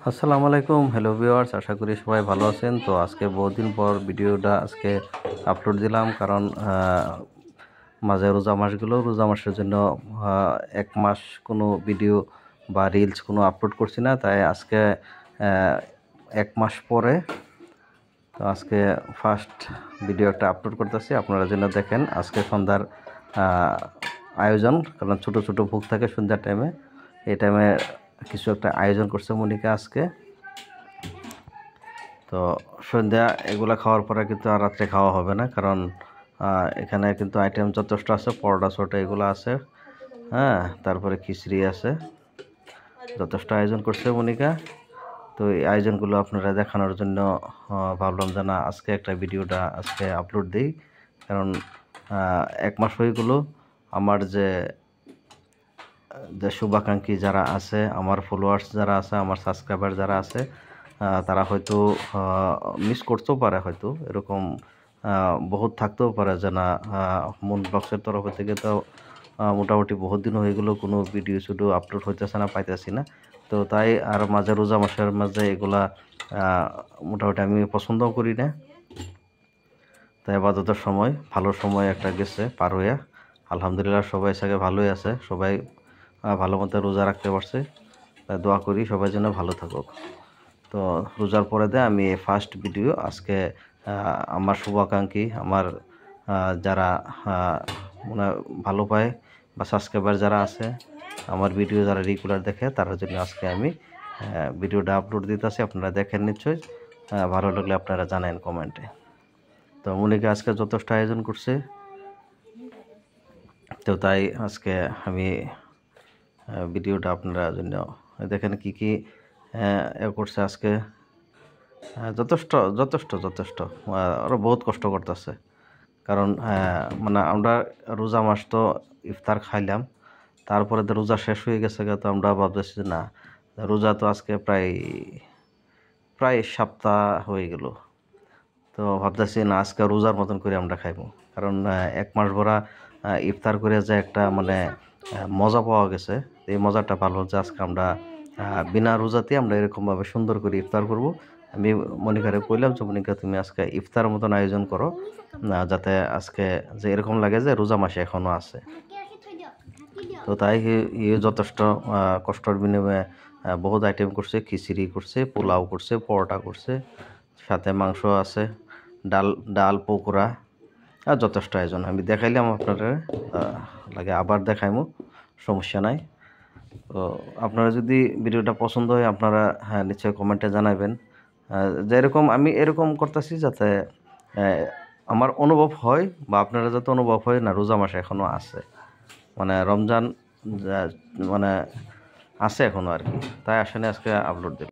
আসসালামু আলাইকুম, hello viewers, আশা করি সবাই ভালো আছেন। তো আজকে বহুদিন পর ভিডিওটা আজকে আপলোড দিলাম, কারণ মাঝে রোজা মাসের জন্য 1 মাস কোনো ভিডিও বা রিলস কোনো আপলোড করছি না, তাই আজকে 1 মাস পরে তো আজকে ফার্স্ট ভিডিওটা আপলোড করতেছি আপনারা জন্য। দেখেন আজকে সন্ধ্যার আয়োজন, কারণ ছোট ছোট ভোগ থাকে সন্ধ্যার টাইমে, এই টাইমে কিছু একটা আয়োজন করছে মনিকা আজকে। তো সন্ধ্যা এগুলা খাওয়ার পরে কিন্তু আর রাত্রে খাওয়া হবে না, কারণ এখানে কিন্তু আইটেম যথেষ্ট আছে, পরোটা সরটা এগুলো আছে, হ্যাঁ, তারপরে খিচড়ি আছে, যথেষ্ট আয়োজন করছে মনিকা। তো এই আয়োজনগুলো আপনারা দেখানোর জন্য ভাবলাম যে না, আজকে একটা ভিডিওটা আজকে আপলোড দিই, কারণ 1 মাস হয়ে গেল। আমার যে শুভাকাঙ্ক্ষী যারা আছে, আমার ফলোয়ার্স যারা আছে, আমার সাবস্ক্রাইবার যারা আছে, তারা হয়তো মিস করতেও পারে, হয়তো এরকম বহুত থাকতেও পারে যে না, মুন ব্লগসের তরফ থেকে তো মোটামুটি বহুত দিন হয়ে গেলো কোনো ভিডিও শুধু আপলোড হইতেছে না, পাইতেছি না। তো তাই আর মাঝে রোজা মাসের মাঝে এগুলা মোটামুটি আমি পছন্দও করি না। তাই আপাততের সময় ভালো সময় একটা গেছে পার হইয়া, আলহামদুলিল্লাহ সবাই সাথে ভালোই আছে, সবাই ভালো মতো রোজা রাখতে পারছে। তাই দোয়া করি সবাই যেন ভালো থাকুক। তো রোজার পরে দিয়ে আমি ফার্স্ট ভিডিও আজকে আমার শুভাকাঙ্ক্ষী, আমার যারা মানে ভালো পায় বা সাবস্ক্রাইবার যারা আছে, আমার ভিডিও যারা রেগুলার দেখে, তার জন্য আজকে আমি ভিডিওটা আপলোড দিতেছি। আপনারা দেখেন নিশ্চয়ই, ভালো লাগলে আপনারা জানেন কমেন্টে। তো মনিকা আজকে যথেষ্ট আয়োজন করছে, তো তাই আজকে আমি ভিডিওটা আপনারা জন্য দেখেন কি কি করছে আজকে। যথেষ্ট যথেষ্ট যথেষ্ট আরও বহুত কষ্ট করতেছে, কারণ মানে আমরা রোজা মাস তো ইফতার খাইলাম, তারপরে তো রোজা শেষ হয়ে গেছে, তো আমরা ভাবতেছি যে না, রোজা তো আজকে প্রায় প্রায় সপ্তাহ হয়ে গেল। তো ভাবতেছি না, আজকে রোজার মতন করে আমরা খাইবো, কারণ 1 মাস ভরা ইফতার করে যে একটা মানে মজা পাওয়া গেছে, এই মজাটা ভালো হচ্ছে। আজকে আমরা বিনা রোজাতে আমরা এরকমভাবে সুন্দর করে ইফতার করব। আমি মনিকারে কইলাম যে মনিকা, তুমি আজকে ইফতার মতন আয়োজন করো, যাতে আজকে যে এরকম লাগে যে রোজা মাসে এখনও আছে। তো তাই যথেষ্ট কষ্টর বিনিময়ে বহুত আইটেম করছে, খিচুড়ি করছে, পোলাও করছে, পরোটা করছে, সাথে মাংস আছে, ডাল ডাল পকোড়া, আর যথেষ্ট আয়োজন। আমি দেখাইলাম আপনারা, লাগে আবার দেখাইমু, সমস্যা নাই। তো আপনারা যদি ভিডিওটা পছন্দ হয়, আপনারা নিশ্চয়ই কমেন্টে জানাবেন যে এরকম আমি এরকম করতেছি, যাতে আমার অনুভব হয় বা আপনারা যাতে অনুভব হয় না রোজা মাস এখনও আছে, মানে রমজান মানে আছে এখনও আর কি। তাই আসলে আজকে আপলোড দিলাম।